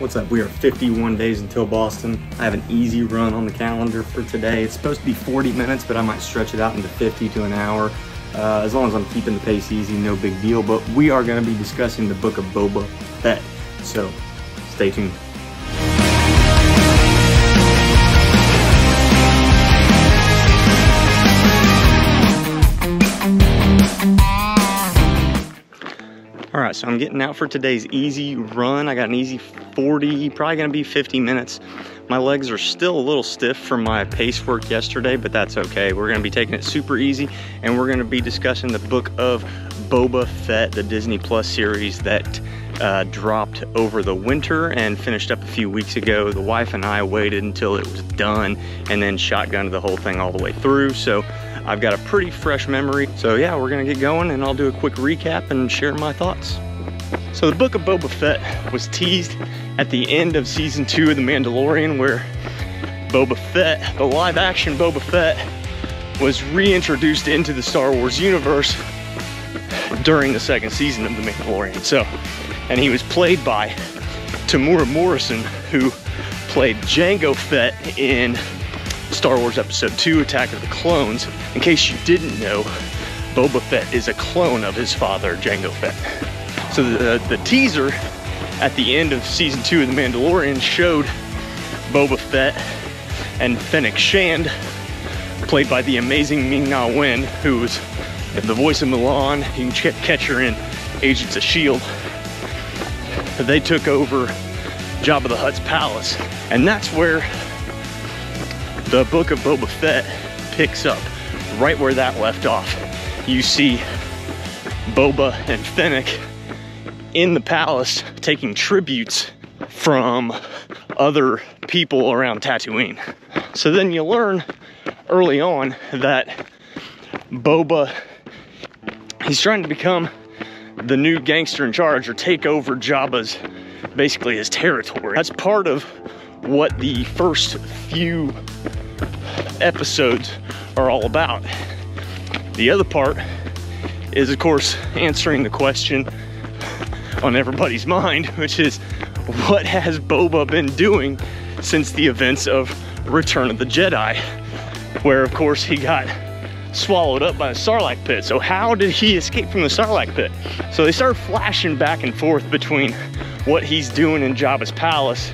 What's up? We are 51 days until Boston. I have an easy run on the calendar for today. It's supposed to be 40 minutes, but I might stretch it out into 50 to an hour. As long as I'm keeping the pace easy, no big deal. But we are going to be discussing the Book of Boba Fett. So stay tuned. All right, so I'm getting out for today's easy run. I got an easy 40, probably gonna be 50 minutes. My legs are still a little stiff from my pace work yesterday, but that's okay. We're gonna be taking it super easy, and we're gonna be discussing the Book of Boba Fett, the Disney Plus series that dropped over the winter and finished up a few weeks ago. The wife and I waited until it was done and then shotgunned the whole thing all the way through. So I've got a pretty fresh memory. So yeah, we're gonna get going and I'll do a quick recap and share my thoughts. So the Book of Boba Fett was teased at the end of season 2 of The Mandalorian, where Boba Fett, the live action Boba Fett, was reintroduced into the Star Wars universe during the second season of The Mandalorian. So, and he was played by Temuera Morrison, who played Jango Fett in Star Wars Episode 2, Attack of the Clones. In case you didn't know, Boba Fett is a clone of his father, Jango Fett. So the teaser at the end of season 2 of The Mandalorian showed Boba Fett and Fennec Shand, played by the amazing Ming-Na Wen, who was the voice of Milan. You can catch her in Agents of S.H.I.E.L.D. They took over Jabba the Hutt's palace, and that's where the Book of Boba Fett picks up, right where that left off. You see Boba and Fennec in the palace taking tributes from other people around Tatooine. So then you learn early on that Boba, he's trying to become the new gangster in charge, or take over Jabba's, basically his territory. That's part of what the first few episodes are all about. The other part is, of course, answering the question on everybody's mind, which is, what has Boba been doing since the events of Return of the Jedi, where of course he got swallowed up by the Sarlacc pit. So how did he escape from the Sarlacc pit? So they start flashing back and forth between what he's doing in Jabba's palace,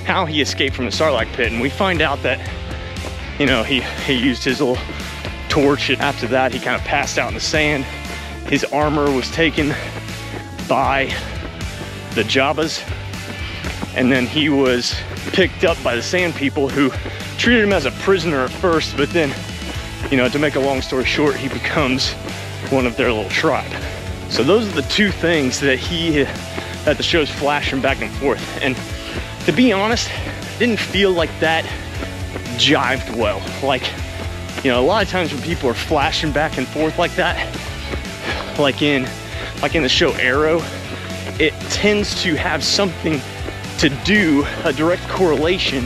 how he escaped from the Sarlacc pit, and we find out that, you know, he used his little torch, and after that he kind of passed out in the sand. His armor was taken by the Jabbas, and then he was picked up by the Sand People, who treated him as a prisoner at first, but then, you know, to make a long story short, he becomes one of their little tribe. So those are the two things that the show's flashing back and forth. And to be honest, didn't feel like that jived well. Like, you know, a lot of times when people are flashing back and forth like that, like in the show Arrow, it tends to have something to do, a direct correlation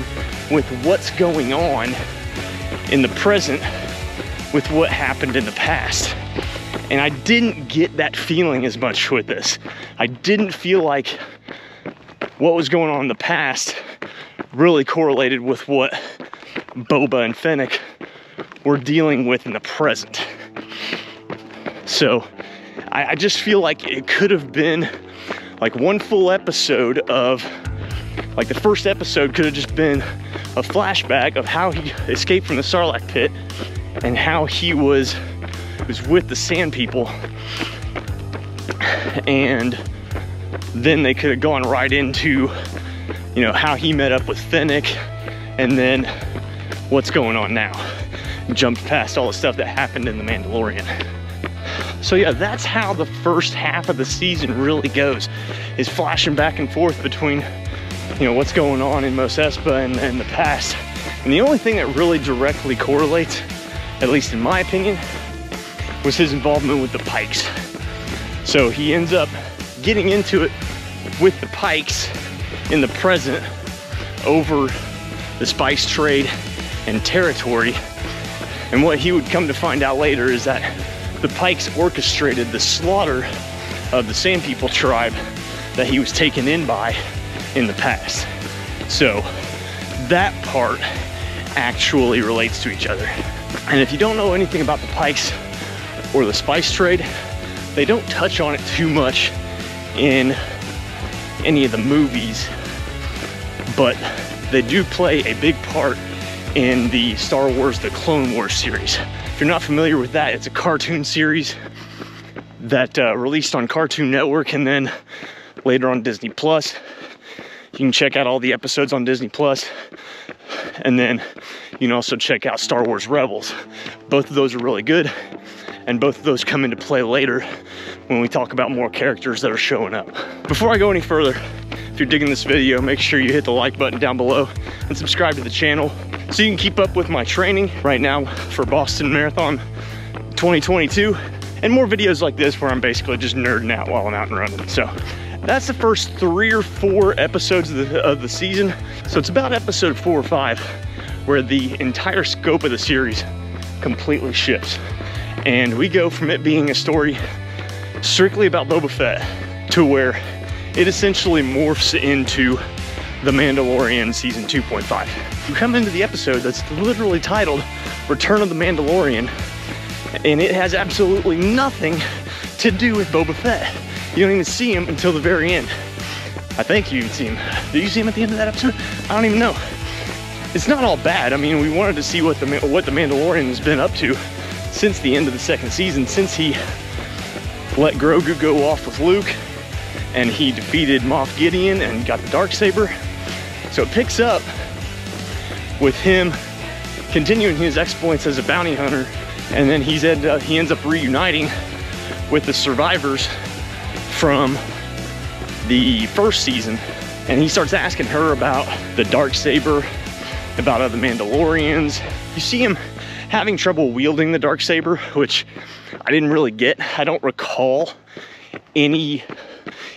with what's going on in the present with what happened in the past. And I didn't get that feeling as much with this. I didn't feel like what was going on in the past really correlated with what Boba and Fennec were dealing with in the present. So I just feel like it could have been like one full episode of, like the first episode could have just been a flashback of how he escaped from the Sarlacc pit and how he was with the Sand People, and then they could have gone right into, you know, how he met up with Fennec, and then what's going on now. Jumped past all the stuff that happened in The Mandalorian. So yeah, that's how the first half of the season really goes, is flashing back and forth between, you know, what's going on in Mos Espa and the past. And the only thing that really directly correlates, at least in my opinion, was his involvement with the Pikes. So he ends up getting into it with the Pikes in the present over the spice trade and territory. And what he would come to find out later is that the Pikes orchestrated the slaughter of the Sand People tribe that he was taken in by in the past. So that part actually relates to each other. And if you don't know anything about the Pikes or the spice trade, they don't touch on it too much in any of the movies, but they do play a big part in the Star Wars, the Clone Wars series. If you're not familiar with that, it's a cartoon series that released on Cartoon Network and then later on Disney Plus. You can check out all the episodes on Disney Plus, and then you can also check out Star Wars Rebels. Both of those are really good, and both of those come into play later when we talk about more characters that are showing up. Before I go any further, if you're digging this video, make sure you hit the like button down below and subscribe to the channel so you can keep up with my training right now for Boston Marathon 2022, and more videos like this where I'm basically just nerding out while I'm out and running. So that's the first 3 or 4 episodes of the season. So it's about episode 4 or 5 where the entire scope of the series completely shifts. And we go from it being a story strictly about Boba Fett to where it essentially morphs into The Mandalorian Season 2.5. You come into the episode that's literally titled Return of the Mandalorian, and it has absolutely nothing to do with Boba Fett. You don't even see him until the very end. I think you see him. Did you see him at the end of that episode? I don't even know. It's not all bad. I mean, we wanted to see what the Mandalorian has been up to since the end of the 2nd season, since he let Grogu go off with Luke and he defeated Moff Gideon and got the Darksaber. So it picks up with him continuing his exploits as a bounty hunter, and then he ends up reuniting with the survivors from the 1st season, and he starts asking her about the Darksaber, about other Mandalorians. You see him having trouble wielding the Darksaber, which I didn't really get. I don't recall any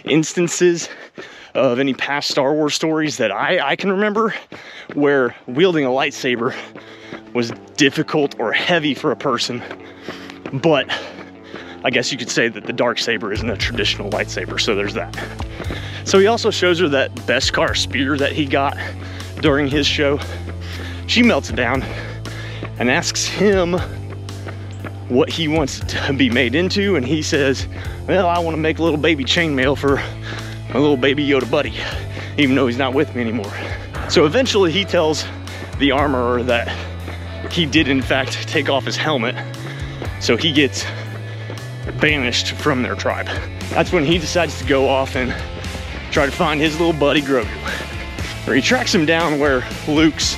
instances of any past Star Wars stories that I can remember where wielding a lightsaber was difficult or heavy for a person. But I guess you could say that the Darksaber isn't a traditional lightsaber, so there's that. So he also shows her that Beskar spear that he got during his show. She melts it down and asks him what he wants it to be made into, and he says, well, I want to make a little baby chainmail for my little baby Yoda buddy, even though he's not with me anymore. So eventually he tells the armorer that he did in fact take off his helmet, so he gets banished from their tribe. That's when he decides to go off and try to find his little buddy Grogu. Or he tracks him down where Luke's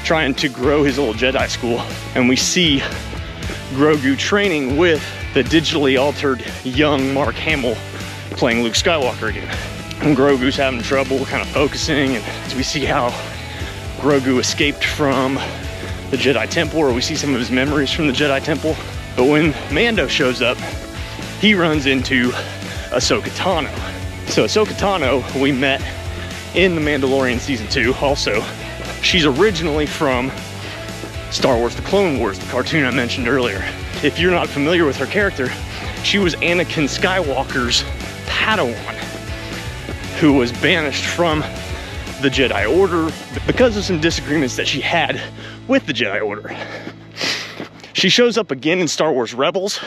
trying to grow his little Jedi school, and we see Grogu training with the digitally altered young Mark Hamill playing Luke Skywalker again. And Grogu's having trouble kind of focusing, and we see how Grogu escaped from the Jedi Temple, or we see some of his memories from the Jedi Temple. But when Mando shows up, he runs into Ahsoka Tano. So Ahsoka Tano, we met in The Mandalorian Season 2 also. She's originally from Star Wars, the Clone Wars, the cartoon I mentioned earlier. If you're not familiar with her character, she was Anakin Skywalker's Padawan, who was banished from the Jedi Order because of some disagreements that she had with the Jedi Order. She shows up again in Star Wars Rebels,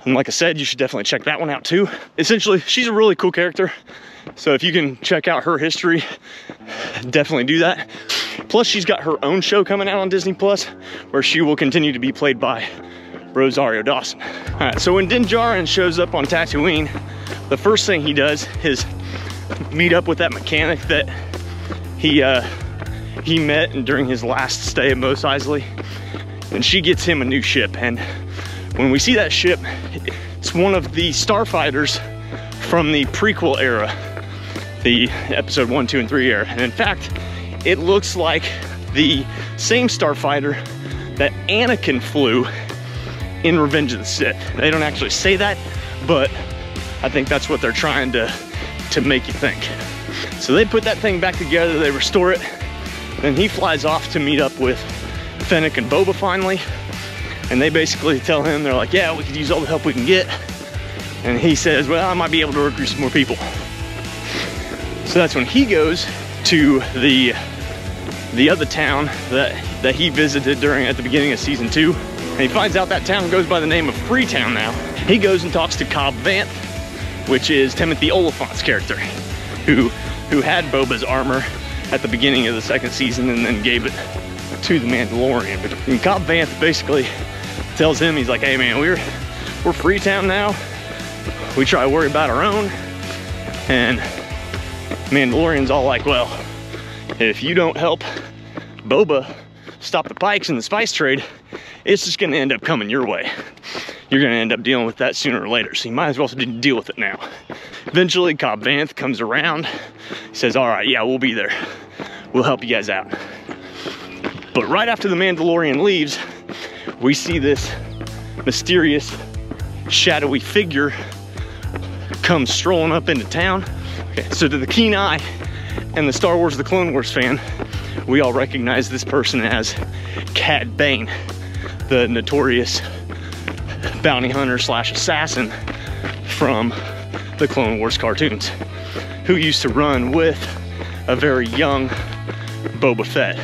and like I said, you should definitely check that one out too. Essentially, she's a really cool character, so if you can check out her history, definitely do that. Plus, she's got her own show coming out on Disney Plus, where she will continue to be played by Rosario Dawson. All right, so when Din Djarin shows up on Tatooine, the first thing he does is meet up with that mechanic that he met during his last stay at Mos Eisley, and she gets him a new ship. And when we see that ship, it's one of the starfighters from the prequel era, the episode 1, 2, and 3 era. And in fact, it looks like the same starfighter that Anakin flew in Revenge of the Sith. They don't actually say that, but I think that's what they're trying to make you think. So they put that thing back together, they restore it, then he flies off to meet up with Fennec and Boba finally, and they basically tell him, they're like, yeah, we could use all the help we can get. And he says, well, I might be able to recruit some more people. So that's when he goes to the other town that he visited at the beginning of season 2, and he finds out that town goes by the name of Freetown now. He goes and talks to Cobb Vanth, which is Timothy Oliphant's character, who had Boba's armor at the beginning of the 2nd season and then gave it to the Mandalorian. And Cobb Vanth basically tells him, he's like, hey man, we're Freetown now. We try to worry about our own. And Mandalorian's all like, well, if you don't help Boba stop the Pikes in the spice trade, it's just gonna end up coming your way. You're gonna end up dealing with that sooner or later, so you might as well deal with it now. Eventually, Cobb Vanth comes around, says, all right, yeah, we'll be there. We'll help you guys out. But right after the Mandalorian leaves, we see this mysterious, shadowy figure come strolling up into town. Okay, so to the keen eye and the Star Wars The Clone Wars fan, we all recognize this person as Cad Bane, the notorious bounty hunter slash assassin from the Clone Wars cartoons, who used to run with a very young Boba Fett.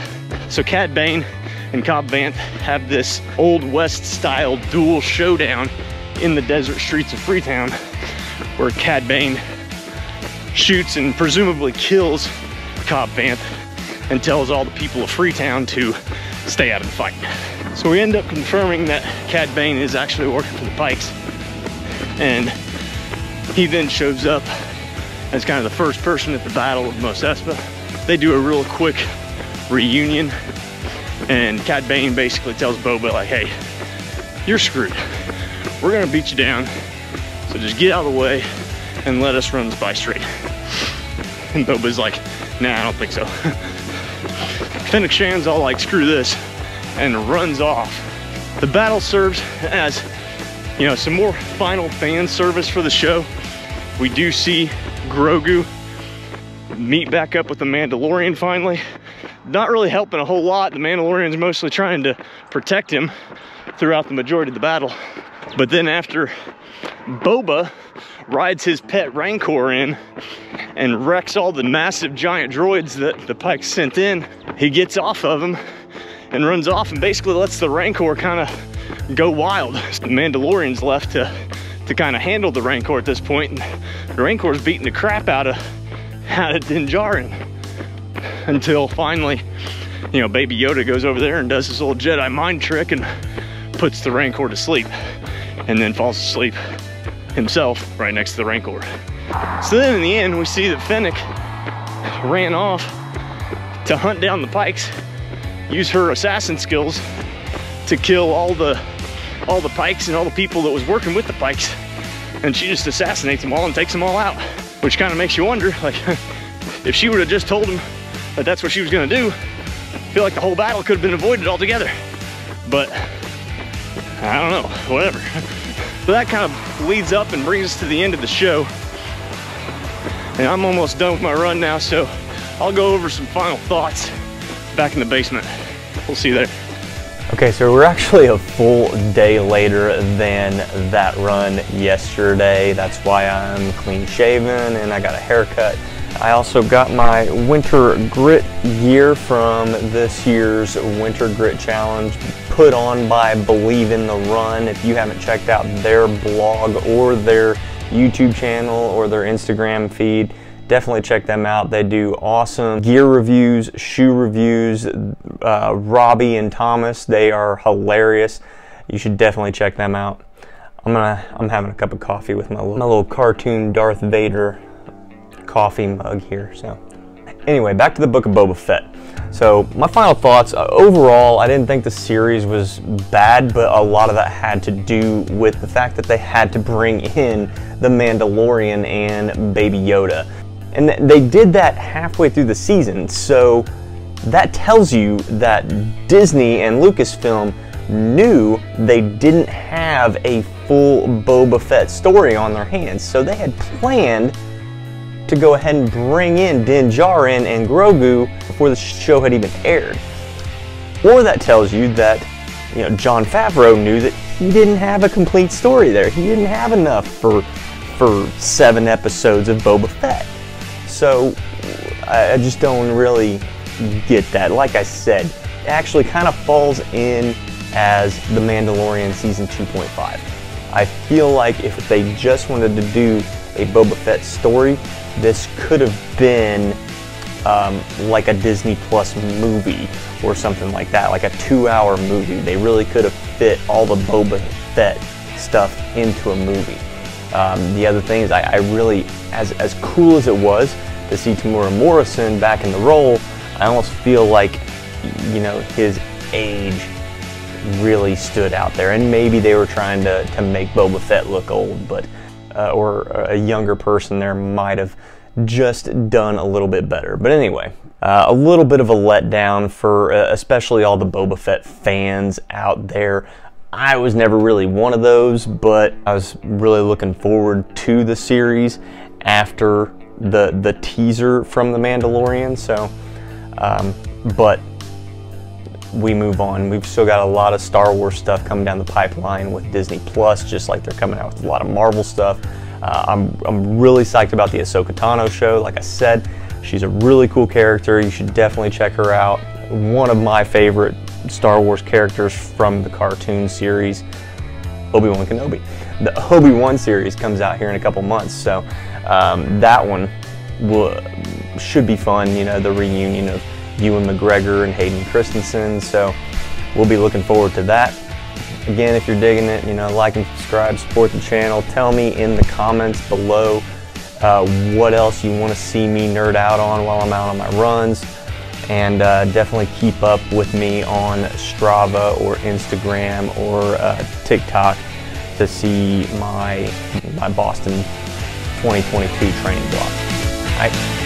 So Cad Bane and Cobb Vanth have this Old West style duel showdown in the desert streets of Freetown, where Cad Bane shoots and presumably kills Cobb Vanth and tells all the people of Freetown to stay out of the fight. So we end up confirming that Cad Bane is actually working for the Pikes, and he then shows up as kind of the first person at the Battle of Mos Espa. They do a real quick reunion, and Cad Bane basically tells Boba, like, hey, you're screwed. We're gonna beat you down, so just get out of the way and let us run the spice trade. And Boba's like, nah, I don't think so. Fennec Shan's all like, screw this, and runs off. The battle serves as, you know, some more final fan service for the show. We do see Grogu meet back up with the Mandalorian finally. Not really helping a whole lot. The Mandalorian's mostly trying to protect him throughout the majority of the battle. But then after Boba rides his pet Rancor in and wrecks all the massive giant droids that the Pikes sent in, he gets off of him and runs off and basically lets the Rancor kind of go wild. The Mandalorian's left to kind of handle the Rancor at this point, and the Rancor's beating the crap out of Din Djarin until finally, you know, Baby Yoda goes over there and does this little Jedi mind trick and puts the Rancor to sleep, and then falls asleep himself right next to the Rancor. So then in the end, we see that Fennec ran off to hunt down the Pikes, use her assassin skills to kill all the Pikes and all the people that was working with the Pikes, and she just assassinates them all and takes them all out. Which kind of makes you wonder, like, if she would have just told him that that's what she was gonna do, I feel like the whole battle could have been avoided altogether. But I don't know, whatever. So that kind of leads up and brings us to the end of the show. And I'm almost done with my run now, so I'll go over some final thoughts back in the basement. We'll see you there. Okay, so we're actually a full day later than that run yesterday. That's why I'm clean shaven and I got a haircut. I also got my winter grit gear from this year's Winter Grit Challenge, put on by Believe in the Run. If you haven't checked out their blog or their YouTube channel or their Instagram feed, definitely check them out. They do awesome gear reviews, shoe reviews. Robbie and Thomas, they are hilarious. You should definitely check them out. I'm having a cup of coffee with my little cartoon Darth Vader coffee mug here. So anyway, back to the Book of Boba Fett. So my final thoughts, overall, I didn't think the series was bad, but a lot of that had to do with the fact that they had to bring in the Mandalorian and Baby Yoda. And they did that halfway through the season, so that tells you that Disney and Lucasfilm knew they didn't have a full Boba Fett story on their hands, so they had planned to go ahead and bring in Din Djarin and Grogu before the show had even aired. Or that tells you that, you know, Jon Favreau knew that he didn't have a complete story there. He didn't have enough for 7 episodes of Boba Fett. So I just don't really get that. Like I said, it actually kind of falls in as The Mandalorian Season 2.5. I feel like if they just wanted to do a Boba Fett story, this could have been like a Disney Plus movie or something like that, like a 2-hour movie. They really could have fit all the Boba Fett stuff into a movie. The other thing is I really, as cool as it was to see Tamura Morrison back in the role, I almost feel like, you know, his age really stood out there, and maybe they were trying to make Boba Fett look old, but or a younger person there might have just done a little bit better. But anyway, a little bit of a letdown for especially all the Boba Fett fans out there. I was never really one of those, but I was really looking forward to the series after the teaser from The Mandalorian. So, but we move on. We've still got a lot of Star Wars stuff coming down the pipeline with Disney Plus, just like they're coming out with a lot of Marvel stuff. I'm really psyched about the Ahsoka Tano show. Like I said, she's a really cool character. You should definitely check her out. One of my favorite Star Wars characters from the cartoon series, Obi-Wan Kenobi. The Obi-Wan series comes out here in a couple months, so that one should be fun. You know, the reunion of Ewan McGregor and Hayden Christensen, so we'll be looking forward to that. Again, if you're digging it, you know, like and subscribe, support the channel. Tell me in the comments below what else you want to see me nerd out on while I'm out on my runs, and definitely keep up with me on Strava or Instagram or TikTok to see my Boston 2022 training vlog. All right.